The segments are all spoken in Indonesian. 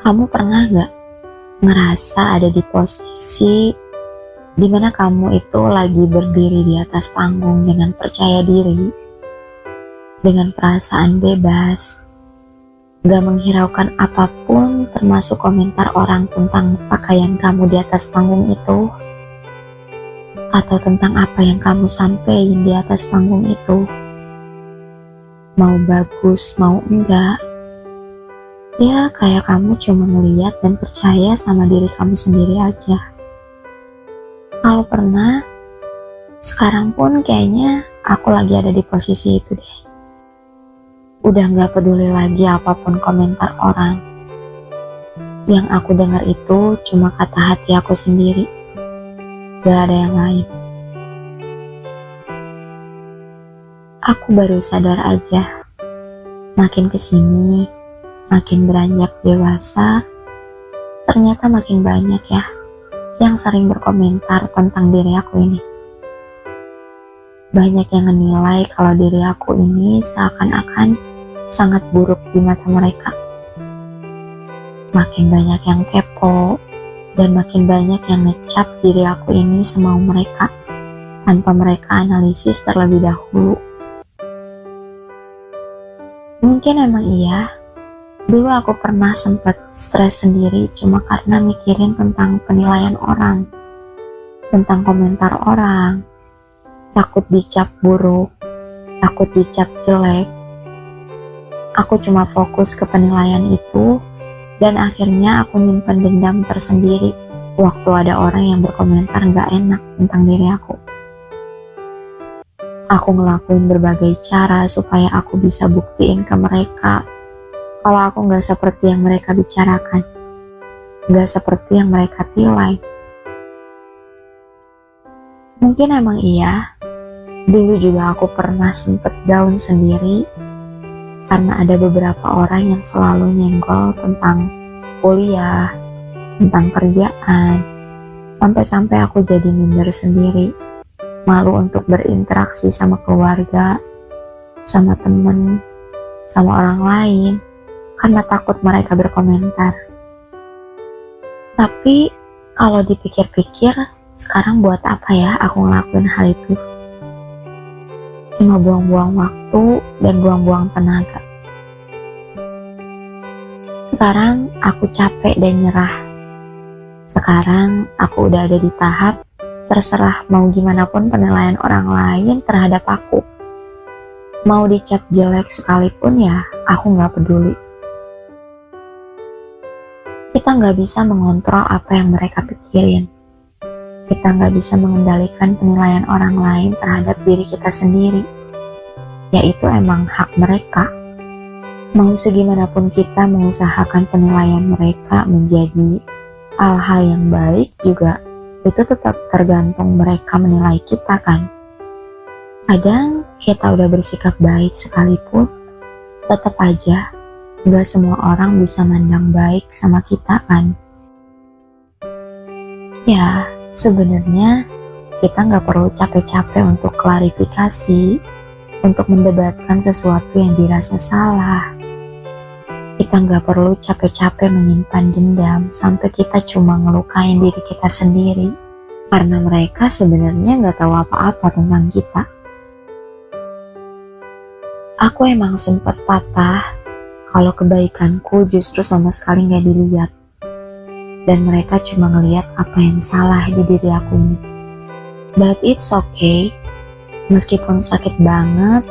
Kamu pernah gak ngerasa ada di posisi dimana kamu itu lagi berdiri di atas panggung dengan percaya diri, dengan perasaan bebas, gak menghiraukan apapun termasuk komentar orang tentang pakaian kamu di atas panggung itu, atau tentang apa yang kamu sampaikan di atas panggung itu, mau bagus mau enggak. Ya kayak kamu cuma ngeliat dan percaya sama diri kamu sendiri aja. Kalau pernah, sekarang pun kayaknya aku lagi ada di posisi itu deh. Udah gak peduli lagi apapun komentar orang. Yang aku dengar itu cuma kata hati aku sendiri. Gak ada yang lain. Aku baru sadar aja, makin kesini, makin beranjak dewasa, ternyata makin banyak ya yang sering berkomentar tentang diri aku ini. Banyak yang menilai kalau diri aku ini seakan-akan sangat buruk di mata mereka. Makin banyak yang kepo, dan makin banyak yang ngecap diri aku ini semau mereka, tanpa mereka analisis terlebih dahulu. Mungkin emang iya, dulu aku pernah sempat stres sendiri cuma karena mikirin tentang penilaian orang, tentang komentar orang, takut dicap buruk, takut dicap jelek. Aku cuma fokus ke penilaian itu, dan akhirnya aku nyimpen dendam tersendiri waktu ada orang yang berkomentar gak enak tentang diri aku. Aku ngelakuin berbagai cara supaya aku bisa buktiin ke mereka kalau aku gak seperti yang mereka bicarakan, gak seperti yang mereka nilai. Mungkin emang iya, dulu juga aku pernah sempet down sendiri karena ada beberapa orang yang selalu nyenggol tentang kuliah, tentang kerjaan, sampai-sampai aku jadi minder sendiri, malu untuk berinteraksi sama keluarga, sama temen, sama orang lain, karena takut mereka berkomentar. Tapi kalau dipikir-pikir, sekarang buat apa ya aku ngelakuin hal itu? Cuma buang-buang waktu dan buang-buang tenaga. Sekarang aku capek dan nyerah. Sekarang aku udah ada di tahap terserah mau gimana pun penilaian orang lain terhadap aku. Mau dicap jelek sekalipun ya aku gak peduli. Kita gak bisa mengontrol apa yang mereka pikirin. Kita gak bisa mengendalikan penilaian orang lain terhadap diri kita sendiri. Yaitu emang hak mereka. Mau segimanapun kita mengusahakan penilaian mereka menjadi hal-hal yang baik juga, itu tetap tergantung mereka menilai kita kan. Kadang kita udah bersikap baik sekalipun, tetap aja gak semua orang bisa mandang baik sama kita kan. Ya, sebenarnya kita gak perlu capek-capek untuk klarifikasi, untuk mendebatkan sesuatu yang dirasa salah. Kita gak perlu capek-capek menyimpan dendam sampai kita cuma ngelukain diri kita sendiri, karena mereka sebenarnya gak tahu apa-apa tentang kita. Aku emang sempat patah kalau kebaikanku justru sama sekali gak dilihat, dan mereka cuma ngelihat apa yang salah di diri aku ini. But it's okay, meskipun sakit banget,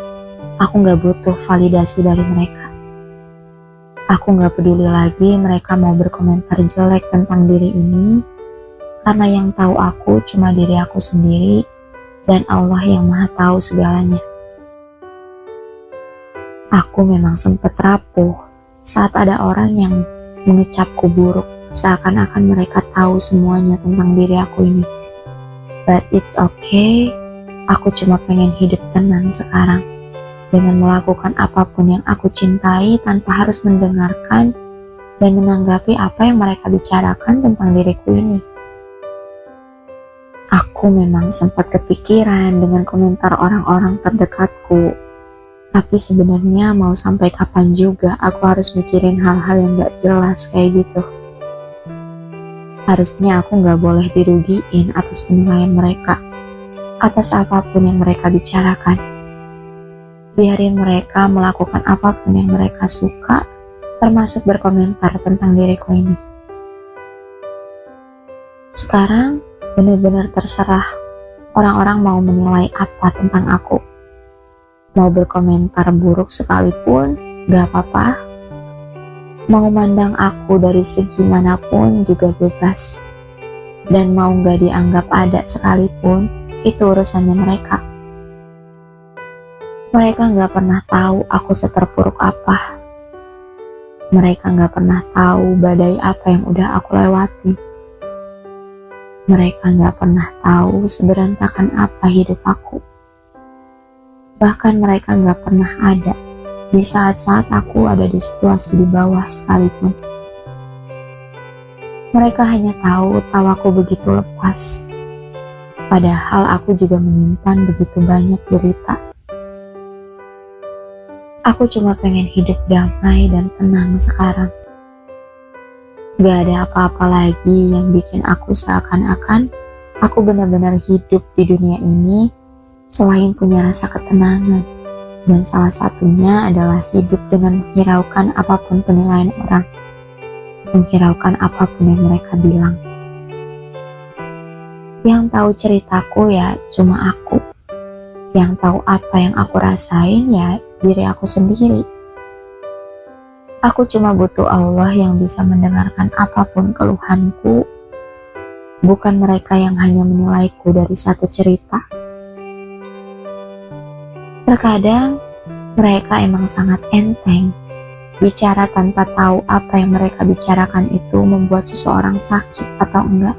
aku gak butuh validasi dari mereka. Aku gak peduli lagi mereka mau berkomentar jelek tentang diri ini, karena yang tahu aku cuma diri aku sendiri, dan Allah yang Maha Tahu segalanya. Aku memang sempat rapuh saat ada orang yang mengecapku buruk, seakan-akan mereka tahu semuanya tentang diri aku ini. But it's okay, aku cuma pengen hidup tenang sekarang, dengan melakukan apapun yang aku cintai tanpa harus mendengarkan dan menanggapi apa yang mereka bicarakan tentang diriku ini. Aku memang sempat kepikiran dengan komentar orang-orang terdekatku, Tapi sebenarnya mau sampai kapan juga aku harus mikirin hal-hal yang gak jelas kayak gitu. Harusnya aku gak boleh dirugiin atas penilaian mereka, atas apapun yang mereka bicarakan. Biarin mereka melakukan apapun yang mereka suka, termasuk berkomentar tentang diriku ini. Sekarang benar-benar terserah orang-orang mau menilai apa tentang aku. Mau berkomentar buruk sekalipun, gak apa-apa. Mau mandang aku dari segi manapun juga bebas. Dan mau gak dianggap ada sekalipun, itu urusannya mereka. Mereka gak pernah tahu aku seterpuruk apa. Mereka gak pernah tahu badai apa yang udah aku lewati. Mereka gak pernah tahu seberantakan apa hidup aku. Bahkan mereka gak pernah ada di saat-saat aku ada di situasi di bawah sekalipun. Mereka hanya tahu aku begitu lepas. Padahal aku juga menyimpan begitu banyak derita. Aku cuma pengen hidup damai dan tenang sekarang. Gak ada apa-apa lagi yang bikin aku seakan-akan aku benar-benar hidup di dunia ini selain punya rasa ketenangan, dan salah satunya adalah hidup dengan menghiraukan apapun penilaian orang, menghiraukan apapun yang mereka bilang. Yang tahu ceritaku ya cuma aku, yang tahu apa yang aku rasain ya diri aku sendiri. Aku cuma butuh Allah yang bisa mendengarkan apapun keluhanku, bukan mereka yang hanya menilaiku dari satu cerita. Terkadang mereka emang sangat enteng. Bicara tanpa tahu apa yang mereka bicarakan itu membuat seseorang sakit atau enggak.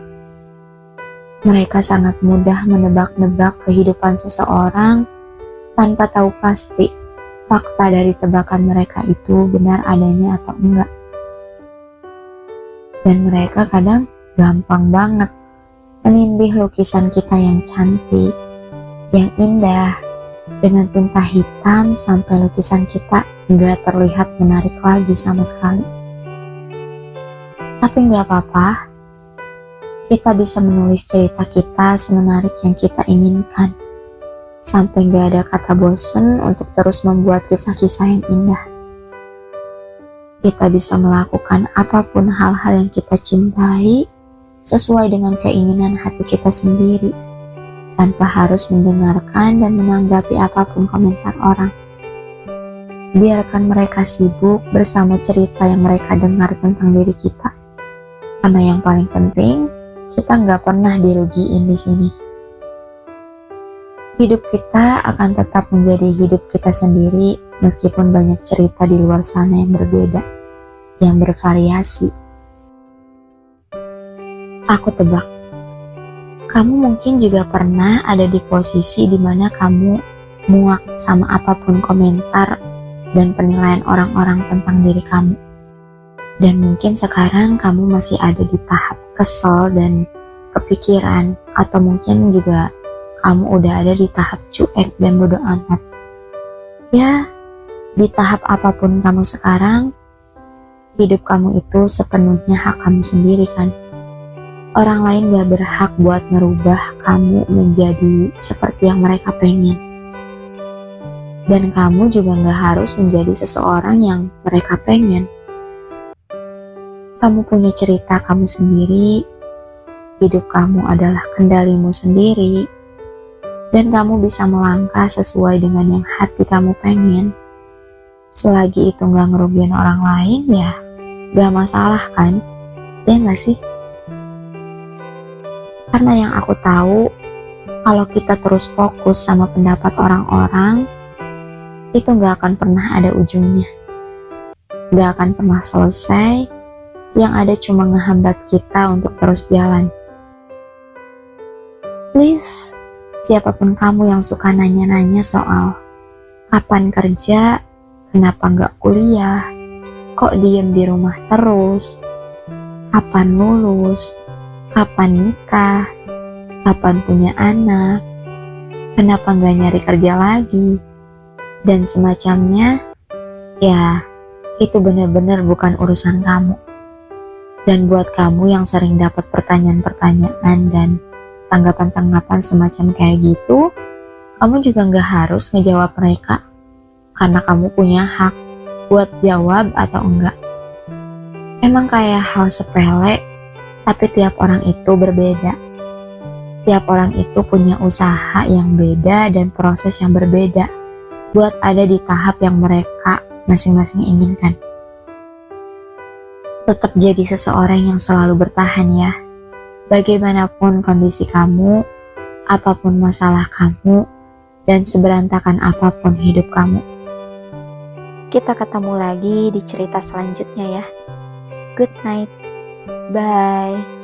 Mereka sangat mudah menebak-nebak kehidupan seseorang tanpa tahu pasti fakta dari tebakan mereka itu benar adanya atau enggak. Dan mereka kadang gampang banget menindih lukisan kita yang cantik, yang indah, dengan tinta hitam sampai lukisan kita nggak terlihat menarik lagi sama sekali. Tapi nggak apa-apa, kita bisa menulis cerita kita semenarik yang kita inginkan, sampai nggak ada kata bosen untuk terus membuat kisah-kisah yang indah. Kita bisa melakukan apapun hal-hal yang kita cintai sesuai dengan keinginan hati kita sendiri, tanpa harus mendengarkan dan menanggapi apapun komentar orang. Biarkan mereka sibuk bersama cerita yang mereka dengar tentang diri kita. Karena yang paling penting, kita nggak pernah dirugiin di sini. Hidup kita akan tetap menjadi hidup kita sendiri, meskipun banyak cerita di luar sana yang berbeda, yang bervariasi. Aku tebak, kamu mungkin juga pernah ada di posisi di mana kamu muak sama apapun komentar dan penilaian orang-orang tentang diri kamu. Dan mungkin sekarang kamu masih ada di tahap kesel dan kepikiran, atau mungkin juga kamu udah ada di tahap cuek dan bodo amat. Ya, di tahap apapun kamu sekarang, hidup kamu itu sepenuhnya hak kamu sendiri kan. Orang lain gak berhak buat ngerubah kamu menjadi seperti yang mereka pengen. Dan kamu juga gak harus menjadi seseorang yang mereka pengen. Kamu punya cerita kamu sendiri, hidup kamu adalah kendalimu sendiri, dan kamu bisa melangkah sesuai dengan yang hati kamu pengen. Selagi itu gak ngerugiin orang lain, ya gak masalah kan? Ya gak sih? Karena yang aku tahu, kalau kita terus fokus sama pendapat orang-orang, itu gak akan pernah ada ujungnya. Gak akan pernah selesai, yang ada cuma ngehambat kita untuk terus jalan. Please, siapapun kamu yang suka nanya-nanya soal kapan kerja, kenapa gak kuliah, kok diem di rumah terus, kapan lulus, kapan nikah, kapan punya anak, kenapa gak nyari kerja lagi, dan semacamnya, ya itu benar-benar bukan urusan kamu. Dan buat kamu yang sering dapat pertanyaan-pertanyaan dan tanggapan-tanggapan semacam kayak gitu, kamu juga gak harus ngejawab mereka, karena kamu punya hak buat jawab atau enggak. Emang kayak hal sepele, tapi tiap orang itu berbeda. Tiap orang itu punya usaha yang beda dan proses yang berbeda buat ada di tahap yang mereka masing-masing inginkan. Tetap jadi seseorang yang selalu bertahan ya. Bagaimanapun kondisi kamu, apapun masalah kamu, dan seberantakan apapun hidup kamu. Kita ketemu lagi di cerita selanjutnya ya. Good night. Bye.